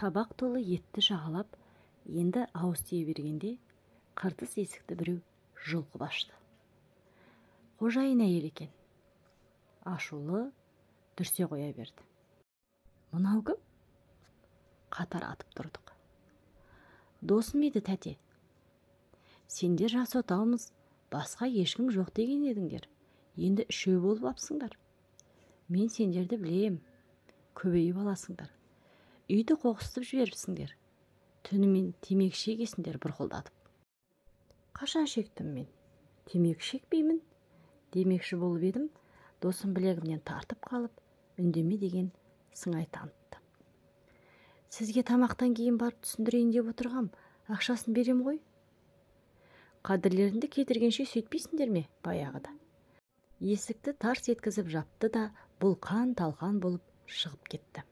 Табақ толы етті жағалап, енді ауыз тие бергенде, қыртыс есікті біреу жұлқып ашты. Қожайын әйел екен. Ашулы дүрсе қоя берді. Мынау кім? Қатар атып тұрдық. Досым еді, тәте. Сендер жас отаумыз, басқа ешкім жоқ деген едіңдер. Енді үшеу болып апсыңдар. Мен сендерді білем, көбейіп аласыңдар. Үйді қоқыстып жіберіпсіңдер. Түнімен темекі шегесіңдер бұрқылдатып. Қашан шектім мен? Темекі шекпеймін. Демекші болып едім, досым білегімнен тартып қалып, үндеме деген сыңай танытты. Сізге тамақтан кейін барып түсіндірейін деп отырғам, ақшасын берем ғой. Қадірлеріңді кетіргенше сөйтпейсіңдер ме баяғыда? Есікті тарс еткізіп жапты да бұлқан талқан болып шығып кетті.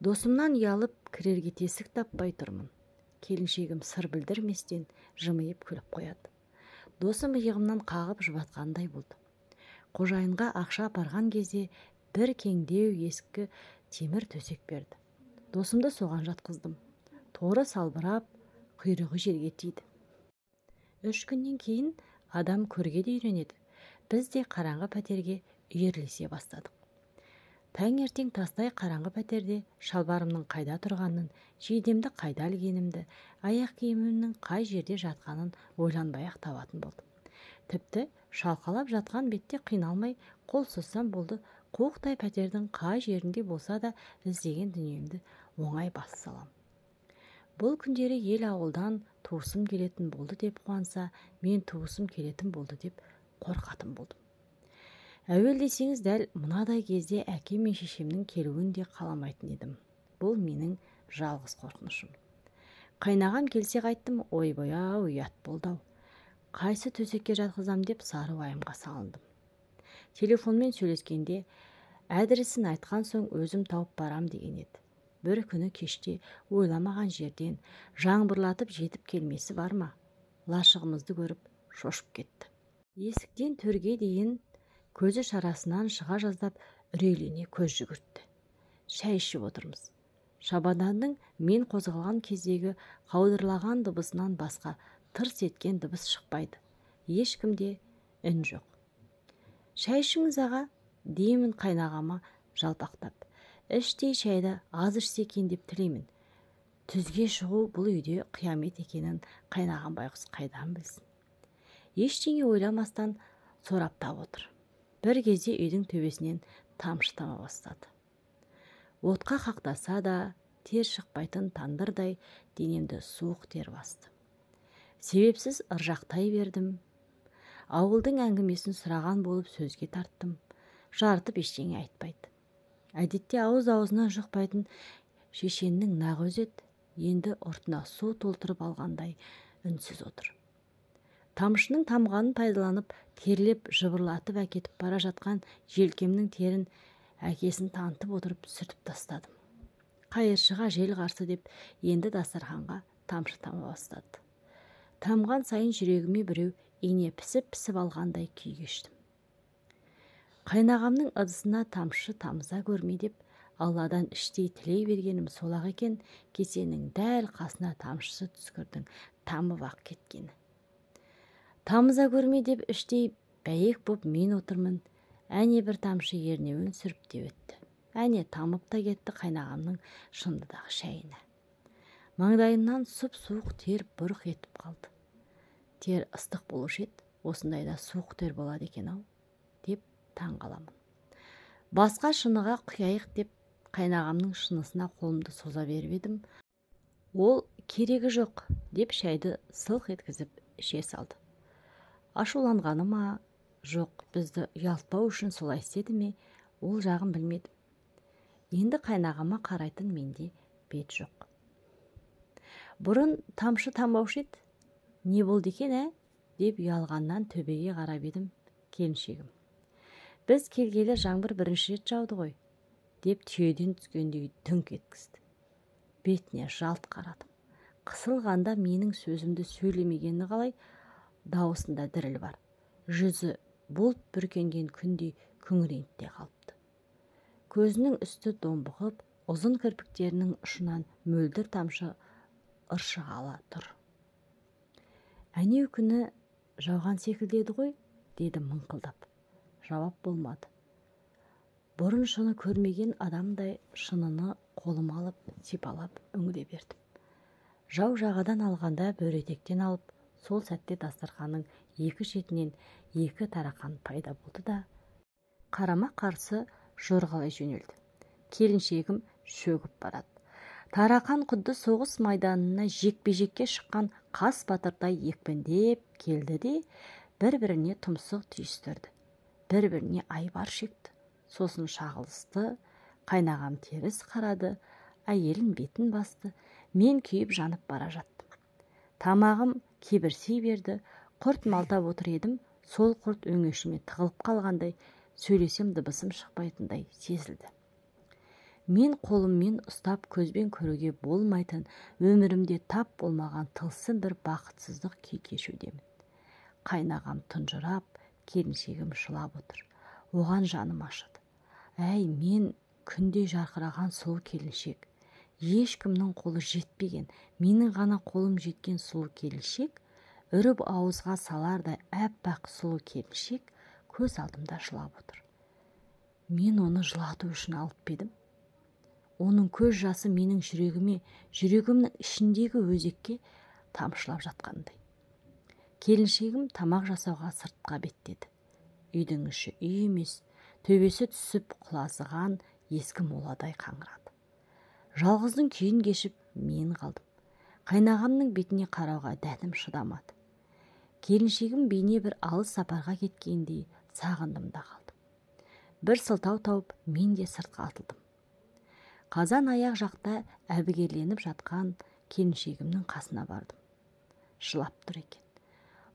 Досымнан ұялып кірерге тесік таппай тұрмын. Келіншегім сыр білдірместен жымиып күліп қояды. Досым иығымнан қағып жұбатқандай болды. Қожайынға ақша апарған кезде бір кеңдеу ескі темір төсек берді. Досымды соған жатқыздым. Торы салбырап, құйрығы жерге тиді. 3 күннен кейін адам көрге де үйренеді. Біз де қараңғы пәтерге үйірлесе бастадық. Таңертең тастай қараңғы пәтерде шалбарымның қайда тұрғанын, жейдемді қайда ілгенімді, аяқ киімімнің қай жерде жатқанын ойланбай-ақ табатын болдым. Тіпті шалқалап жатқан бетте қиналмай қол созсам болды, қуықтай пәтердің қай жерінде болса да іздеген дүниемді оңай бас салам. Бұл күндері ел ауылдан туысым келетін болды деп қуанса, мен туысым келетін болды деп қорқатын болдым. Әуел десеңіз дәл мынадай кезде әке мен шешемнің келуін де қаламайтын едім. Бұл менің жалғыз қорқынышым. Қайнағам келсе қайттым, ойбай-ау, ұят болды-ау. Қайсы төсекке жатқызам деп сары уайымға салындым. Телефонмен сөйлескенде әдірісін айтқан соң өзім тауып барам деген еді. Бір күні кеште ойламаған жерден жаңбырлатып жетіп келмесі бар ма? Лашығымызды көріп шошып кетті. Есіктен төрге дейін көзі шарасынан шыға жаздап үрейлене көз жүгіртті. Шәй ішіп отырмыз. Шабаданның мен қозғалған кездегі қаудырлаған дыбысынан басқа тырс еткен дыбыс шықпайды. Ешкімде үн жоқ. Шәй ішіңіз аға, деймін қайнағама жалпақтап. Іштей шәйді аз ішсе екен деп тілеймін. Түзге шығу бұл үйде қиямет екенін қайнаған байғұс қайдан білсін. Ештеңе ойламастан сораптап отыр. Бір кезде үйдің төбесінен тамшы тама бастады. Отқа қақтаса да тер шықпайтын тандырдай денемді суық тер басты. Себепсіз ыржақтай бердім. Ауылдың әңгімесін сұраған болып сөзге тарттым. Жарытып ештеңе айтпайды. Әдетте ауыз-аузынан жұқпайтын шешеннің нақ өзет, енді ұртына су толтырып алғандай үнсіз отыр. Тамшының тамғанын пайдаланып, терлеп жыбырлатып әкетіп бара жатқан желкемнің терін әкесін танытып отырып сүртіп тастадым. Қайыршыға жел қарсы деп енді дастарханға тамшы тама бастады. Тамған сайын жүрегіме біреу ине пісіп алғандай күй кештім. Қайнағамның ыдысына тамшы тамыза көрме деп Алладан іштей тілей бергенім солақ екен, кесенің дәл қасына тамшысы түскірдің тамып ақ кеткені. Тамыза көрме деп іштей бәйек боп мен отырмын. Әне бір тамшы ернеуін сүріп те өтті. Әне тамып та кетті қайнағамның шындыдағы шәйіне. Маңдайымнан сұп-суық тер бұрқ етіп қалды. Тер ыстық болушы еді, осындайда суық тер болады екен-ау, деп таң қаламын. Басқа шыныға құяйық деп қайнағамның шынысына қолымды соза беріп едім. Ол керегі жоқ деп шәйді сылқ еткізіп іше салды. Ашуланғаны ма, жоқ, бізді ұялтпау үшін солай істеді ме, ол жағын білмедім. Енді қайнағама қарайтын менде бет жоқ. Бұрын тамшы тамбаушы еді. Не болды екен, деп ұялғаннан төбеге қарап едім. Келіншегім: біз келгелі жаңбыр бірінші рет жауды ғой, деп түйеден түскендей дүңк еткізді. Бетіне жалт қарадым. Қысылғанда менің сөзімді сөйлемегені қалай, дауысында діріл бар. Жүзі бұлт бүркенген күндей күңіренте қалыпты. Көзінің үсті домбығып, ұзын кірпіктерінің ұшынан мөлдір тамшы ыршығалы тұр. Әнеу күні жауған секілді еді ғой, деді мыңқылдап. Жауап болмады. Бұрын шыны көрмеген адамдай шыныны қолыма алып, сипалап үңіле бердім. Жау жағадан алғанда бөретектен алып, сол сәтте дастарханның екі шетінен екі тарақан пайда болды да, қарама қарсы жорғалай жөнелді. Келіншегім шөгіп барады. Тарақан құдды соғыс майданына жекпе-жекке шыққан қас батырдай екпіндеп келді де, бір-біріне тұмсық түйістірді. Бір-біріне айбар шекті. Сосын шағылысты, қайнағам теріс қарады, әйелін бетін басты, мен күйіп жанып бара жаттым. Тамағым кебірсей берді, құрт малтап отыр едім, сол құрт өңешіме тығылып қалғандай, сөйлесем дыбысым шықпайтындай сезілді. Мен қолыммен ұстап көзбен көруге болмайтын, өмірімде тап болмаған тылсым бір бақытсыздық күй кешудемін. Қайнағам тұнжырап, келіншегім жылап отыр. Оған жаным ашыды. Әй, мен күндей жарқыраған сұлу келіншек. Ешкімнің қолы жетпеген, менің ғана қолым жеткен сұлу келіншек, үріп ауызға салардай әппақ сұлу келіншек көз алдымда жылап отыр. Мен оны жылату үшін алып бедім. Оның көз жасы менің жүрегіме, жүрегімнің ішіндегі өзекке тамшылап жатқандай. Келіншегім тамақ жасауға сыртқа беттеді. Үйдің іші үй емес, төбесі түсіп құлазыған ескі моладай қаңырады. Жалғыздың күйін кешіп мен қалдым. Қайнағамның бетіне қарауға дәтім шыдамады. Келіншегім бейне бір алыс сапарға кеткендей сағындым да қалдым. Бір сылтау тауып мен де сыртқа атылдым. Қазан аяқ жақта әбігерленіп жатқан келіншегімнің қасына бардым. Жылап тұр екен.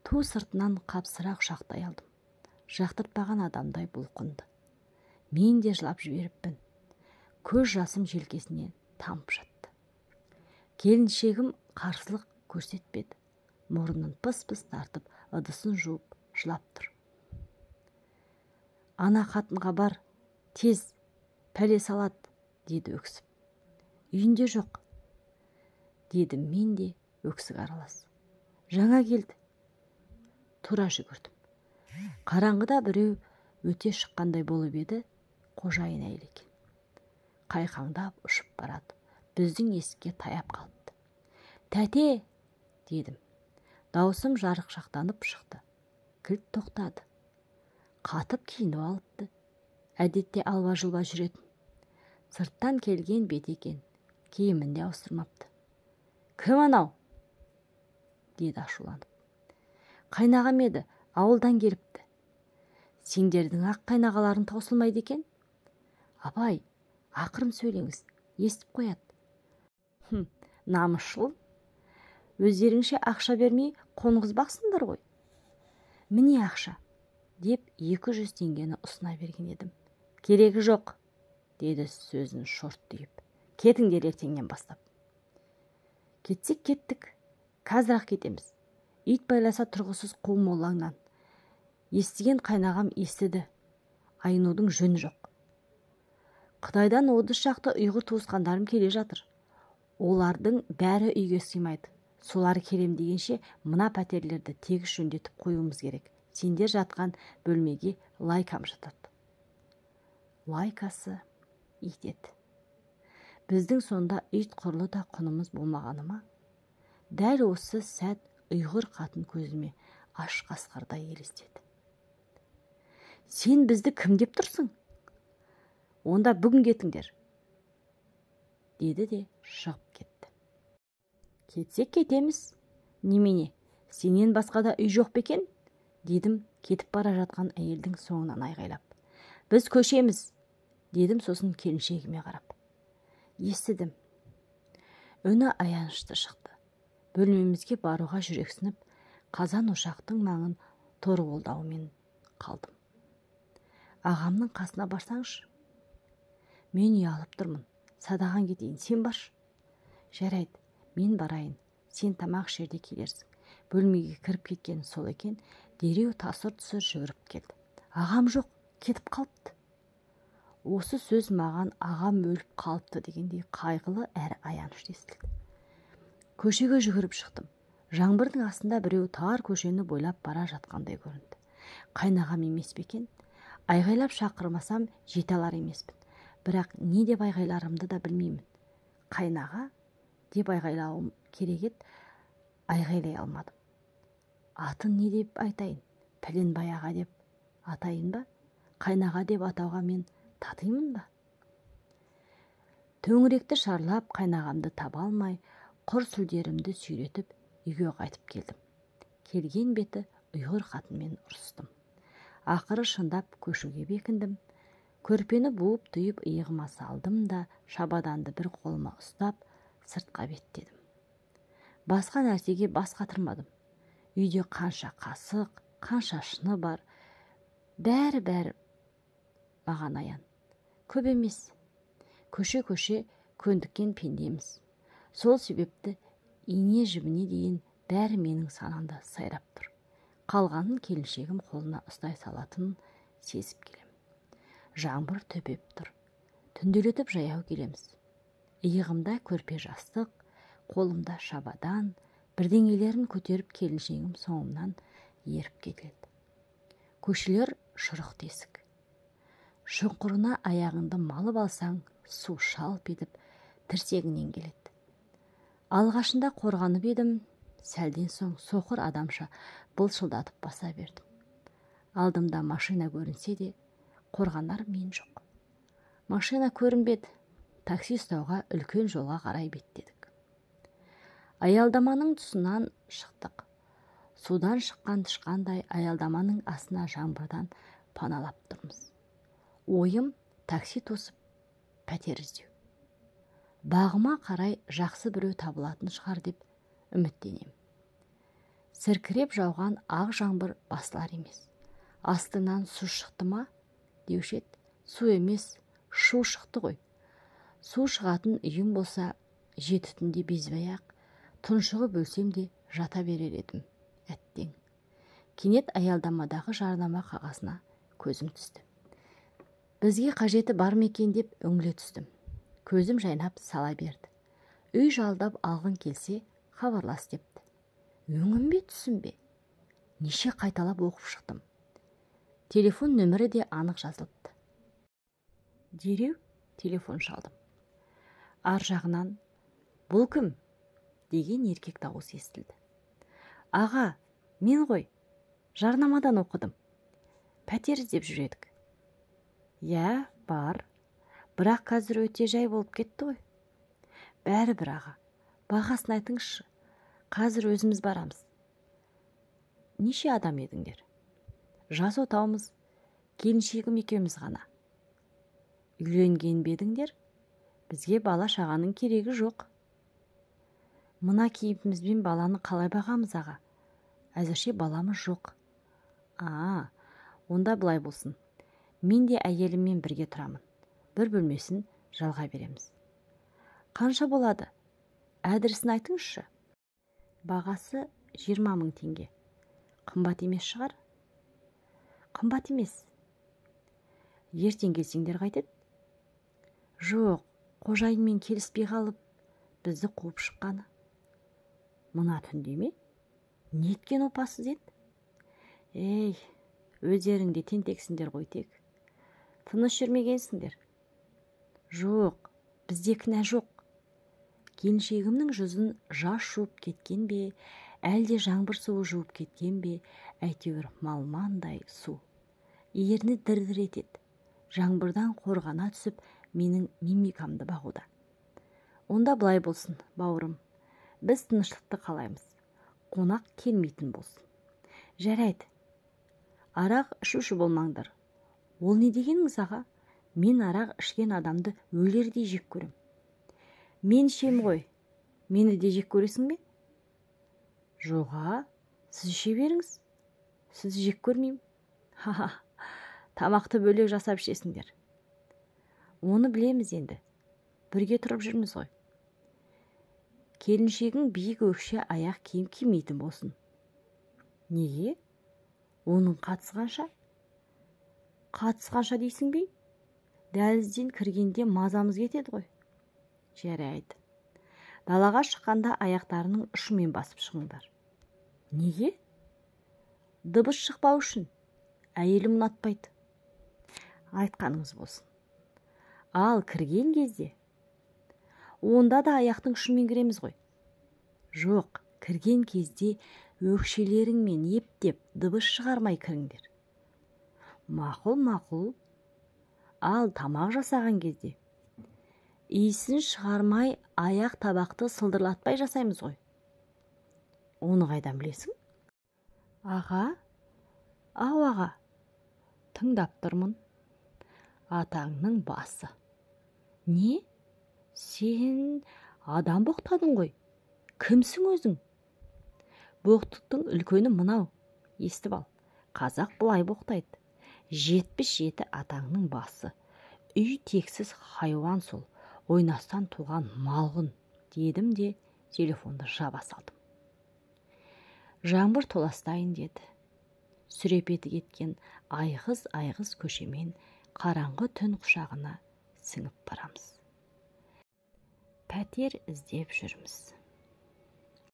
Ту сыртынан қапсыра құшақтай алдым. Жақтыртпаған адамдай бұлқынды. Мен де жылап жіберіппін. Көз жасым желкесіне тамып жатты. Келіншегім қарсылық көрсетпеді. Мұрнын пыс-пыс тартып, ыдысын жуып, жылап тұр. Ана қатынға бар, тез, пәле салады, деді өксіп. Үйінде жоқ, деді мен де өксік аралас. Жаңа келді. Тура жүгірдім. Қараңғыда біреу өте шыққандай болып еді, қожайын әйел екен. Қайқаңдап ұшып барады. Біздің есікке таяп қалыпты. Тәте, дедім. Даусым жарықшақтанып шықты. Кілт тоқтады. Қатып киініп алыпты. Әдетте алба-жұлба жүретін. Сырттан келген бет екен, киімін де ауыстырмапты. Кім анау? Деді ашуланып. Қайнағам еді, ауылдан келіпті. Сендердің ақ қайнағаларың таусылмайды екен? Абай, ақырын сөйлеңіз, естіп қояды. Намысшыл, өздеріңше ақша бермей қонғызбақсыңдар ғой. Міне ақша, деп 200 теңгені ұсына берген едім. Керегі жоқ, деді сөзін шорт түйіп. Кетіңдер ертеңнен бастап. Кетсек кеттік, қазір-ақ кетеміз. Ит байласа тұрғысыз қу молаңнан. Естіген қайнағам естіді. Айнудың жөні жоқ. Қытайдан Одыс жақты ұйғыр туысқандарым келе жатыр. Олардың бәрі үйге сыймайды. Солар келем дегенше мына пәтерлерді тегіс жөндетіп қоюымыз керек. Сендер жатқан бөлмеге лайкам жатады. Лайкасы ит еді. Біздің сонда ит құрлы да құнымыз болмағаны ма? Дәл осы сәт ұйғыр қатын көзіме аш қасқырдай елестеді. Сен бізді кім деп тұрсың? Онда бүгін кетіңдер, деді де шығып кетті. Кетсек кетеміз. Немене, сенен басқа да үй жоқ бекен? Дедім кетіп бара жатқан әйелдің соңынан айғайлап. Біз көшеміз, дедім сосын келіншегіме қарап. Естідім. Үні аянышты шықты. Бөлмемізге баруға жүрексініп, қазан ошақтың маңын торғолдаумен қалдым. Ағамның қасына барсаңшы. Мен ұялып тұрмын. Садаған кетейін, сен баршы. Жарайды, мен барайын. Сен тамақ ішерде келерсің. Бөлмеге кіріп кеткен сол екен, дереу тасыр-тұсыр жүгіріп келді. Ағам жоқ, кетіп қалыпты. Осы сөз маған ағам өліп қалыпты дегендей қайғылы әрі аянышты естілді. Көшеге жүгіріп шықтым. Жаңбырдың астында біреу тар көшені бойлап бара жатқандай көрінді. Қайнағам емес пе екен? Айғайлап шақырмасам жете алар емеспін. Бірақ не деп айғайларымды да білмеймін. Қайнаға деп айғайлауым керек еді, айғайлай алмадым. Атын не деп айтайын? Пәленбай аға деп атайын ба? Қайнаға деп атауға мен татимын ба? Төңіректі шарлап қайнағамды таба алмай, құр сүлдерімді сүйретіп үйге қайтып келдім. Келген беті ұйғыр қатынмен ұрыстым. Ақыры шындап көшуге бекіндім. Көрпені буып түйіп иығыма салдым да шабаданды бір қолыма ұстап сыртқа беттедім. Басқа нәрсеге бас қатырмадым. Үйде қанша қасық, қанша шыны бар, бәрі маған аян. Көп емес. Көше көндіккен пендеміз. Сол себепті ине жібіне дейін бәрі менің санамда сайрап тұр. Қалғанын келіншегім қолына ұстай салатынын сезіп келем. Жаңбыр төпеп тұр. Түнделетіп жаяу келеміз. Иығымда көрпе жастық, қолымда шабадан, бірдеңелерін көтеріп келіншегім соңымнан еріп кетеді. Көшелер шұрық тесік. Шұңқырына аяғыңды малып алсаң, су шалп етіп тірсегінен келеді. Алғашында қорғанып едім, сәлден соң соқыр адамша былшылдатып баса бердім. Алдымда машина көрінсе де, қорғанар мен жоқ. Машина көрінбеді, такси ұстауға үлкен жолға қарай беттедік. Аялдаманың тұсынан шықтық. Судан шыққан тышқандай аялдаманың астына жаңбырдан паналап тұрмыз. Ойым такси тосып пәтер іздеу. Бағыма қарай жақсы біреу табылатын шығар деп үміттенем. Сіркіреп жауған ақ жаңбыр басылар емес. Астынан су шықты ма? Деуші еді. Су емес, шу шықты ғой. Су шығатын үйім болса, жеті түнде безбей-ақ, тұншығып өлсем де жата берер едім. Әттең. Кенет аялдамадағы жарнама қағазына көзім түсті. Бізге қажеті бар ма екен деп үңіле түстім. Көзім жайнап сала берді. Үй жалдап алғың келсе, хабарлас депті. Өңім бе, түсім бе? Неше қайталап оқып шықтым. Телефон нөмірі де анық жазылыпты. Дереу телефон шалдым. Ар жағынан «Бұл кім?» деген еркек дауыс естілді. «Аға, мен ғой, жарнамадан оқыдым. Пәтер іздеп жүр едік». «Я, бар. Бірақ қазір өте жай болып кетті ғой». «Бәрібір аға, бағасын айтыңызшы. Қазір өзіміз барамыз». «Неше адам едіңдер?» «Жас отаумыз, келіншегім екеуміз ғана». «Үйленген бе едіңдер?» «Бізге бала шағаның керегі жоқ». «Мына кейіпімізбен баланы қалай бағамыз аға? Әзірше баламыз жоқ». Онда былай болсын. Мен де әйеліммен бірге тұрамын. Бір бөлмесін жалға береміз». «Қанша болады? Әдірісін айтыңызшы». «Бағасы 20 000 теңге. Қымбат емес шығар?» «Қымбат емес». «Ертең келсеңдер қайтеді?» «Жоқ, қожайынмен келіспей қалып, бізді қуып шыққаны». «Мына түнде ме? Неткен опасыз еді?» «Ей, өздеріңде тентексіңдер ғой тек. Тыныш жүрмегенсіңдер». «Жоқ, бізде кінә жоқ». Келіншегімнің жүзін жас жуып кеткен бе, әлде жаңбыр суы жуып кеткен бе, әйтеуір малмандай су. Ерні дір-дір етеді. Жаңбырдан қорғана түсіп, менің мимикамды бағуда. «Онда былай болсын, бауырым. Біз тыныштықты қалаймыз. Қонақ келмейтін болсын». «Жарайды. Арақ ішуші болмаңдар». «Ол не дегеніңіз аға? Мен арақ ішкен адамды өлердей жек көрем». «Мен ішем ғой. Мені де жек көресің бе?» «Жоға, сіз іше беріңіз. Сіз жек көрмеймін». Тамақты бөлек жасап ішесіңдер». «Оны білеміз енді. Бірге тұрып жүрміз ғой». «Келіншегің биік өкше аяқ киім кимейтін болсын». «Неге? Оның қатысы қанша?» «Қатысы қанша дейсің бе? дәлізден кіргенде мазамыз кетеді ғой. Жарайды. Далаға шыққанда аяқтарының ұшымен басып шығыңдар. Неге? Дыбыс шықпау үшін. Әйелім ұнатпайды. Айтқаныңыз болсын. Ал кірген кезде онда да аяқтың ұшымен кіреміз ғой. Жоқ, кірген кезде өкшелеріңмен ептеп дыбыс шығармай кіріңдер. Мақұл. Ал тамақ жасаған кезде иісін шығармай аяқ табақты сылдырлатпай жасаймыз ғой. Оны қайдан білесің? Аға, тыңдап тұрмын. Атаңның басы. Не? Сен адам боқтадың ғой. Кімсің өзің? Боқтықтың үлкені мынау. Естіп ал, қазақ былай боқтайды. 77 атаңның басы. Үй тексіз хайуан сол. Ойнастан туған малғын, дедім де телефонды жаба салдым. Жаңбыр толастайын деді. Сүрепеті кеткен айғыз көшемен қараңғы түн құшағына сіңіп барамыз. Пәтер іздеп жүрміз.